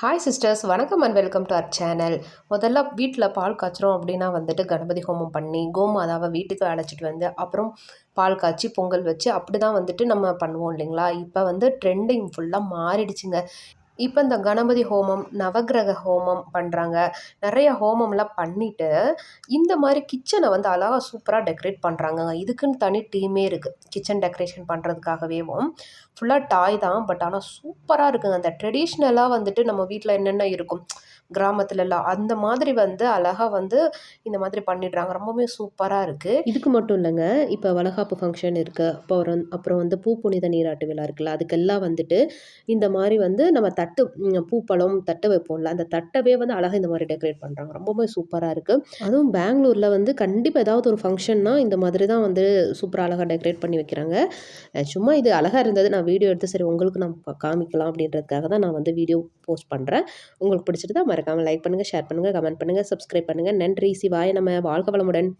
Hi sisters, வணக்கம் and welcome to our channel. முதல்ல வீட்டில் பால் காய்ச்சுறோம் அப்படின்னா வந்துட்டு கணபதி ஹோமம் பண்ணி கோமாதாவை வீட்டுக்கு அழைச்சிட்டு வந்து அப்புறம் பால் காய்ச்சி பொங்கல் வச்சு அப்படி தான் வந்துட்டு நம்ம பண்ணுவோம் இல்லைங்களா. இப்போ வந்து ட்ரெண்டிங் ஃபுல்லாக மாறிடுச்சுங்க. இப்போ இந்த கணபதி ஹோமம், நவக்கிரக ஹோமம் பண்ணுறாங்க. நிறைய ஹோமம்லாம் பண்ணிவிட்டு இந்த மாதிரி கிச்சனை வந்து அழகாக சூப்பராக டெக்கரேட் பண்ணுறாங்கங்க. இதுக்குன்னு தனி டீமே இருக்குது கிச்சன் டெக்கரேஷன் பண்ணுறதுக்காகவேவும். ஃபுல்லாக டாய் தான், பட் ஆனால் சூப்பராக இருக்குங்க. அந்த ட்ரெடிஷ்னலாக வந்துட்டு நம்ம வீட்டில் என்னென்ன இருக்கும் கிராமத்துலலாம் அந்த மாதிரி வந்து அழகாக வந்து இந்த மாதிரி பண்ணிடுறாங்க. ரொம்பவுமே சூப்பராக இருக்குது. இதுக்கு மட்டும் இல்லைங்க, இப்போ வளகாப்பு ஃபங்க்ஷன் இருக்குது, அப்புறம் வந்து பூ புனித நீராட்டு விழா இருக்குல்ல, அதுக்கெல்லாம் வந்துட்டு இந்த மாதிரி வந்து நம்ம தட்டு பூப்பழம் தட்டு வைப்போம்ல, அந்த தட்டவே வந்து அழகாக இந்த மாதிரி டெக்கரேட் பண்ணுறாங்க. ரொம்பவே சூப்பராக இருக்குது. அதுவும் பெங்களூரில் வந்து கண்டிப்பாக ஏதாவது ஒரு ஃபங்க்ஷன்னா இந்த மாதிரி தான் வந்து சூப்பராக அழகாக டெக்கரேட் பண்ணி வைக்கிறாங்க. சும்மா இது அழகாக இருந்தது, நான் வீடியோ எடுத்து சரி உங்களுக்கு நான் காமிக்கலாம் அப்படின்றதுக்காக தான் நான் வந்து வீடியோ போஸ்ட் பண்ணுறேன். உங்களுக்கு பிடிச்சிட்டு தான் மறக்காமல் லைக் பண்ணுங்கள், ஷேர் பண்ணுங்கள், கமெண்ட் பண்ணுங்கள், சப்ஸ்கிரைப் பண்ணுங்கள். நன்றி. சிவாய நம்ம வாழ்க வளமுடன்.